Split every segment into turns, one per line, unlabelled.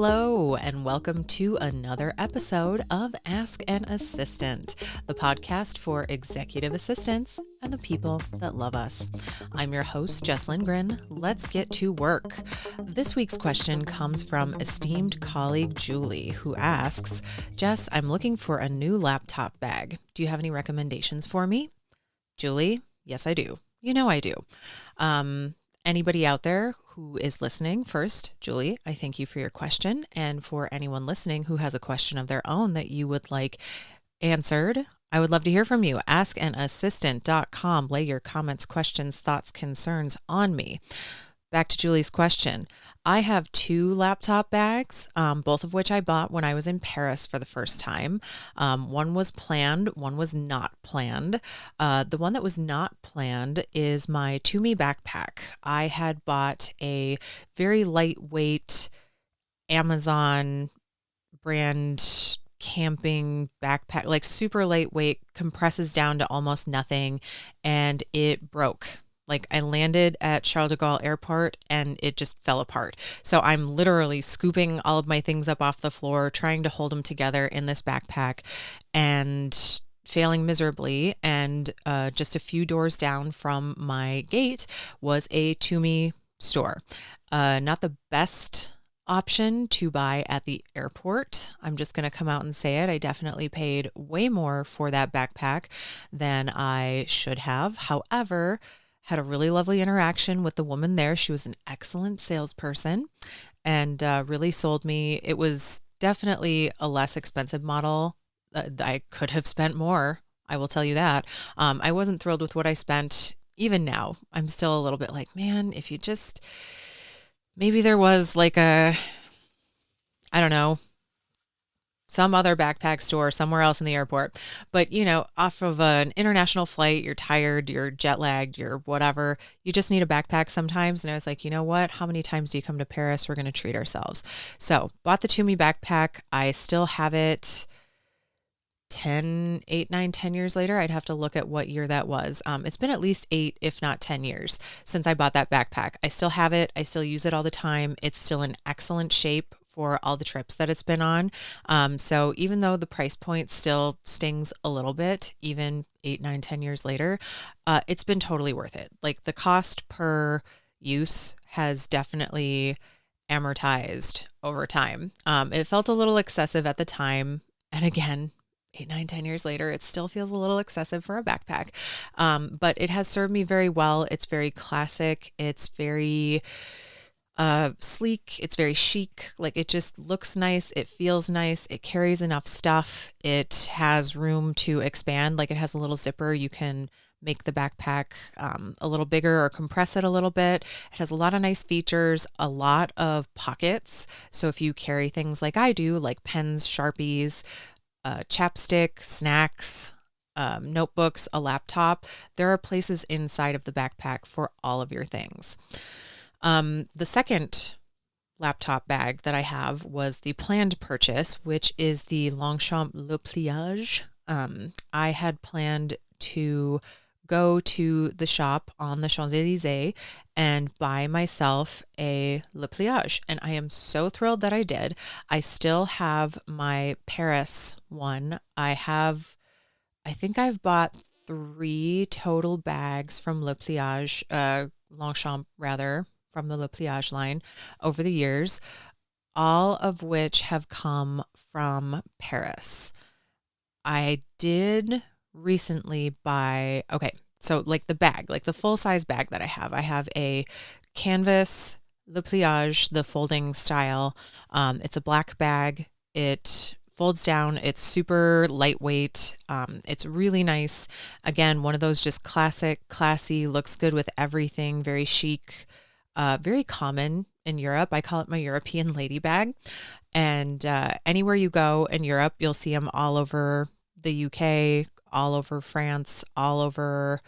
Hello, and welcome to another episode of Ask an Assistant, the podcast for executive assistants and the people that love us. I'm your host, Jess Lindgren. Let's get to work. This week's question comes from Esteemed Colleague Julie, who asks, Jess, I'm looking for a new laptop bag. Do you have any recommendations for me? Julie, yes, I do. You know I do. Anybody out there who is listening, first, Julie, I thank you for your question. And for anyone listening who has a question of their own that you would like answered, I would love to hear from you. AskAnAssistant.com. Lay your comments, questions, thoughts, concerns on me. Back to Julie's question. I have two laptop bags, both of which I bought when I was in Paris for the first time. One was planned, one was not planned. The one that was not planned is my Tumi backpack. I had bought a very lightweight Amazon brand camping backpack, like super lightweight, compresses down to almost nothing, and it broke. Like I landed at Charles de Gaulle Airport and it just fell apart. So I'm literally scooping all of my things up off the floor, trying to hold them together in this backpack and failing miserably. And just a few doors down from my gate was a Tumi store. Not the best option to buy at the airport. I'm just going to come out and say it. I definitely paid way more for that backpack than I should have. However, had a really lovely interaction with the woman there. She was an excellent salesperson and really sold me. It was definitely a less expensive model. I could have spent more. I will tell you that. I wasn't thrilled with what I spent. Even now, I'm still a little bit like, man, if you just, maybe there was like I don't know, some other backpack store somewhere else in the airport. But, you know, off of an international flight, you're tired, you're jet lagged, you're whatever. You just need a backpack sometimes. And I was like, you know what? How many times do you come to Paris? We're going to treat ourselves. So bought the Tumi backpack. I still have it 10 years later. I'd have to look at what year that was. It's been at least 8, if not 10 years since I bought that backpack. I still have it. I still use it all the time. It's still in excellent shape for all the trips that it's been on. So even though the price point still stings a little bit, even 8, 9, 10 years later, it's been totally worth it. Like the cost per use has definitely amortized over time. It felt a little excessive at the time. And again, 8, 9, 10 years later, it still feels a little excessive for a backpack. But it has served me very well. It's very classic. It's very sleek. It's very chic. Like it just looks nice. It feels nice. It carries enough stuff. It has room to expand. Like it has a little zipper. You can make the backpack a little bigger or compress it a little bit. It has a lot of nice features, a lot of pockets. So if you carry things like I do, like pens, Sharpies, chapstick, snacks, notebooks, a laptop, there are places inside of the backpack for all of your things. The second laptop bag that I have was the planned purchase, which is the Longchamp Le Pliage. I had planned to go to the shop on the Champs-Élysées and buy myself a Le Pliage. And I am so thrilled that I did. I still have my Paris one. I think I've bought 3 total bags from Le Pliage, Longchamp rather, from the Le Pliage line over the years, all of which have come from Paris. I did recently buy, so like the bag, like the full size bag that I have a canvas Le Pliage, the folding style. It's a black bag. It folds down. It's super lightweight. It's really nice. Again, one of those just classic, classy, looks good with everything, very chic. Very common in Europe. I call it my European lady bag. And anywhere you go in Europe, you'll see them all over the UK, all over France, all over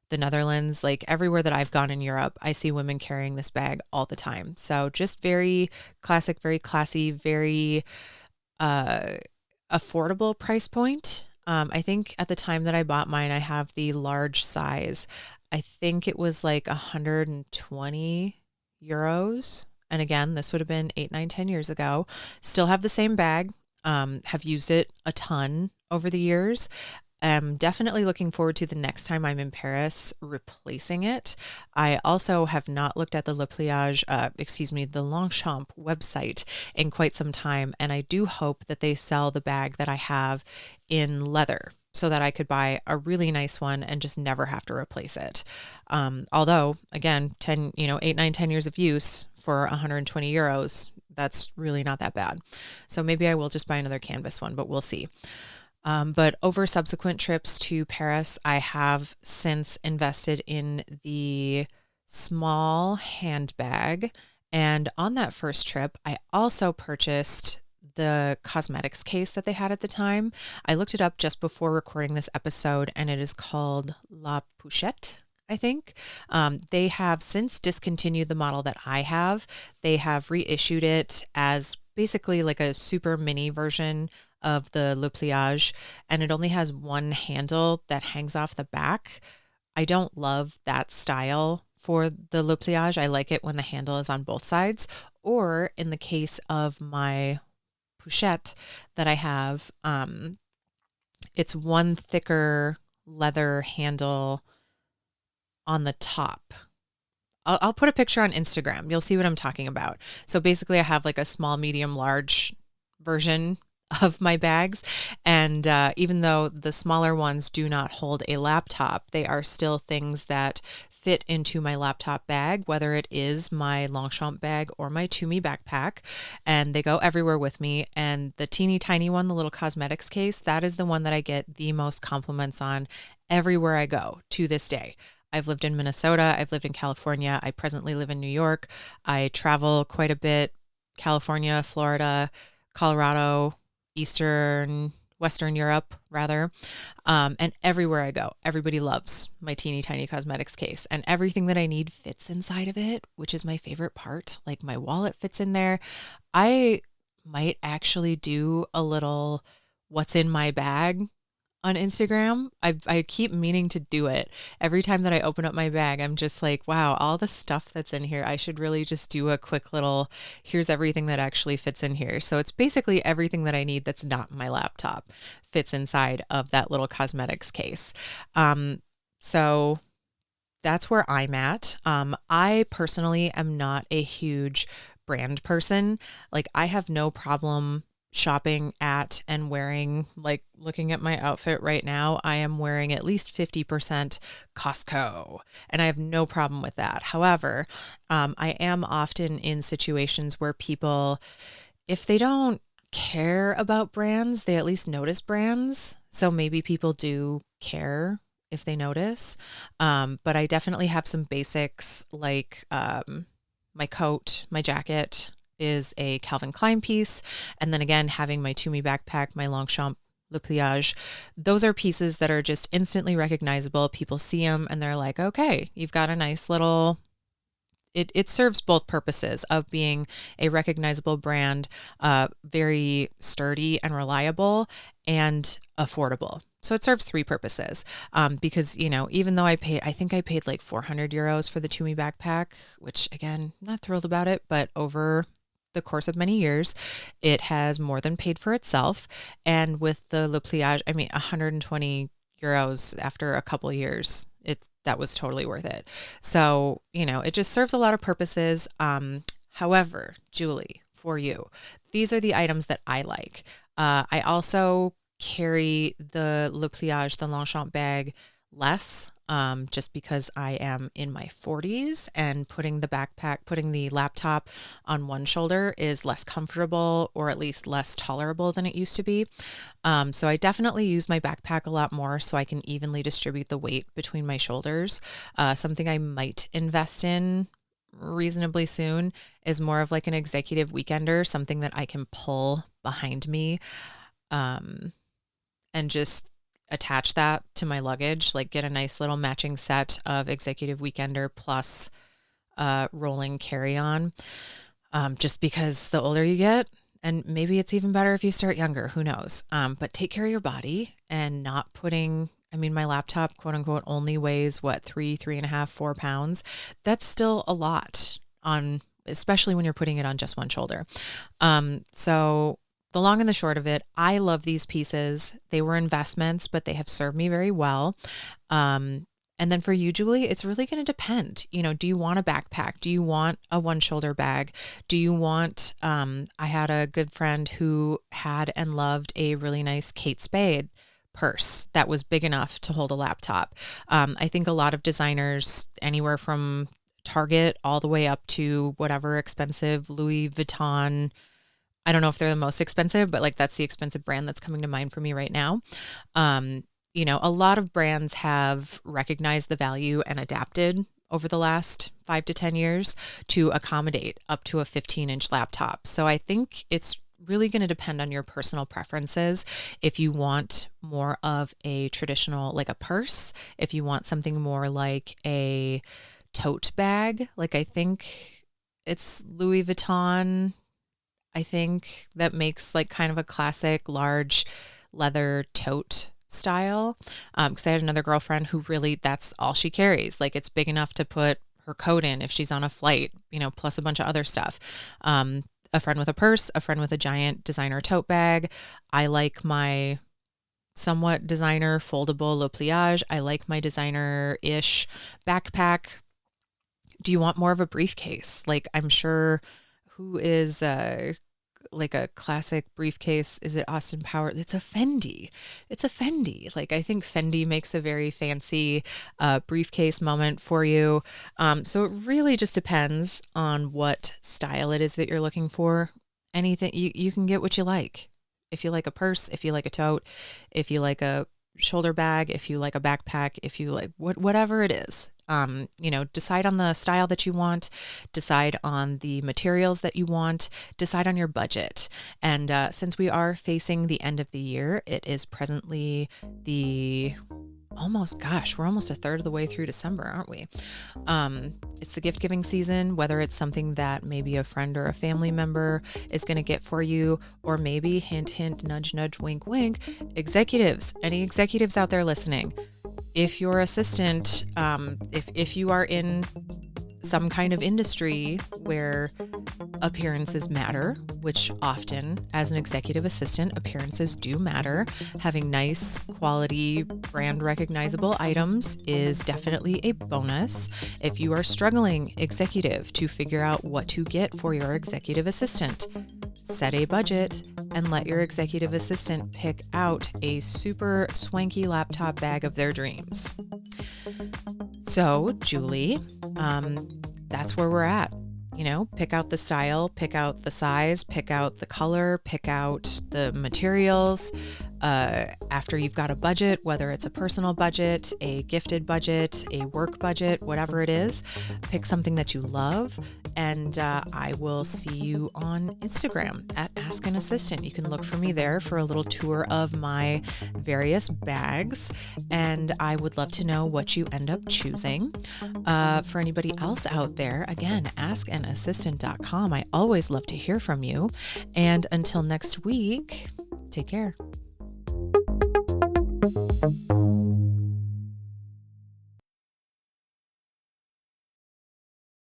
the Netherlands. Like everywhere that I've gone in Europe, I see women carrying this bag all the time. So just very classic, very classy, very affordable price point. I think at the time that I bought mine, I have the large size. I think it was like 120 euros And again, this would have been 8, 9, 10 years ago. Still have the same bag. Have used it a ton over the years. I'm definitely looking forward to the next time I'm in Paris replacing it. I also have not looked at the the Longchamp website in quite some time, and I do hope that they sell the bag that I have in leather so that I could buy a really nice one and just never have to replace it. Although, again, 8, 9, 10 years of use for 120 euros, that's really not that bad. So maybe I will just buy another canvas one, but we'll see. But over subsequent trips to Paris, I have since invested in the small handbag. And on that first trip, I also purchased the cosmetics case that they had at the time. I looked it up just before recording this episode, and it is called La Pochette, I think. They have since discontinued the model that I have. They have reissued it as basically like a super mini version of the Le Pliage, and it only has one handle that hangs off the back. I don't love that style for the Le Pliage. I like it when the handle is on both sides, or in the case of my Pochette that I have, it's one thicker leather handle on the top. I'll put a picture on Instagram. You'll see what I'm talking about. So basically I have like a small, medium, large version of my bags. And even though the smaller ones do not hold a laptop, they are still things that fit into my laptop bag, whether it is my Longchamp bag or my Tumi backpack, and they go everywhere with me. And the teeny tiny one, the little cosmetics case, that is the one that I get the most compliments on everywhere I go to this day. I've lived in Minnesota. I've lived in California. I presently live in New York. I travel quite a bit, California, Florida, Colorado, Western Europe, rather. And everywhere I go, everybody loves my teeny tiny cosmetics case, and everything that I need fits inside of it, which is my favorite part. Like my wallet fits in there. I might actually do a little what's in my bag on Instagram. I keep meaning to do it. Every time that I open up my bag, I'm just like, wow, all the stuff that's in here. I should really just do a quick little, here's everything that actually fits in here. So it's basically everything that I need that's not my laptop fits inside of that little cosmetics case. So that's where I'm at. I personally am not a huge brand person. Like I have no problem shopping at and wearing, like looking at my outfit right now, I am wearing at least 50% Costco, and I have no problem with that. However, I am often in situations where people, if they don't care about brands, they at least notice brands. So maybe people do care if they notice. But I definitely have some basics like my coat, my jacket is a Calvin Klein piece. And then again, having my Tumi backpack, my Longchamp Le Pliage, those are pieces that are just instantly recognizable. People see them and they're like, okay, you've got a nice little, it serves both purposes of being a recognizable brand, very sturdy and reliable and affordable. So it serves three purposes, because, you know, even though I think I paid like 400 euros for the Tumi backpack, which again, I'm not thrilled about it, but over the course of many years, it has more than paid for itself. And with the Le Pliage, 120 euros after a couple of years, that was totally worth it. So, you know, it just serves a lot of purposes. However, Julie, for you, these are the items that I like. I also carry the Le Pliage, the Longchamp bag less, just because I am in my 40s and putting the laptop on one shoulder is less comfortable, or at least less tolerable than it used to be. So I definitely use my backpack a lot more so I can evenly distribute the weight between my shoulders. Something I might invest in reasonably soon is more of like an executive weekender, something that I can pull behind me, and just attach that to my luggage, like get a nice little matching set of executive weekender plus rolling carry-on, just because the older you get, and maybe it's even better if you start younger, who knows, but take care of your body and not putting, my laptop, quote unquote, only weighs 3.5, 4 pounds. That's still a lot on especially when you're putting it on just one shoulder. So the long and the short of it, I love these pieces. They were investments, but they have served me very well. And then for you, Julie, it's really going to depend. Do you want a backpack? Do you want a one shoulder bag? Do you want, I had a good friend who had and loved a really nice Kate Spade purse that was big enough to hold a laptop. I think a lot of designers, anywhere from Target all the way up to whatever expensive Louis Vuitton, I don't know if they're the most expensive, but like that's the expensive brand that's coming to mind for me right now. A lot of brands have recognized the value and adapted over the last 5 to 10 years to accommodate up to a 15-inch laptop. So I think it's really going to depend on your personal preferences. If you want more of a traditional, like a purse, if you want something more like a tote bag, like I think it's Louis Vuitton, I think, that makes like kind of a classic large leather tote style. Because I had another girlfriend who really, that's all she carries. Like it's big enough to put her coat in if she's on a flight, plus a bunch of other stuff. A friend with a purse, a friend with a giant designer tote bag. I like my somewhat designer foldable le pliage. I like my designer-ish backpack. Do you want more of a briefcase? Like I'm sure, who is like a classic briefcase? Is it Austin Powers? It's a Fendi. Like I think Fendi makes a very fancy briefcase moment for you. So it really just depends on what style it is that you're looking for. Anything, you can get what you like. If you like a purse, if you like a tote, if you like a shoulder bag, if you like a backpack, if you like whatever it is, decide on the style that you want, decide on the materials that you want, decide on your budget. And since we are facing the end of the year, it is presently we're almost a third of the way through December, aren't we? It's the gift giving season, whether it's something that maybe a friend or a family member is going to get for you, or maybe hint, hint, nudge, nudge, wink, wink, executives, any executives out there listening, if your assistant, if you are in some kind of industry where appearances matter, which often as an executive assistant, appearances do matter. Having nice quality brand recognizable items is definitely a bonus. If you are struggling, executive, to figure out what to get for your executive assistant, set a budget and let your executive assistant pick out a super swanky laptop bag of their dreams. So, Julie, that's where we're at. Pick out the style, pick out the size, pick out the color, pick out the materials. After you've got a budget, whether it's a personal budget, a gifted budget, a work budget, whatever it is, pick something that you love. And I will see you on Instagram at Ask an Assistant. You can look for me there for a little tour of my various bags. And I would love to know what you end up choosing. For anybody else out there, again, askanassistant.com. I always love to hear from you. And until next week, take care.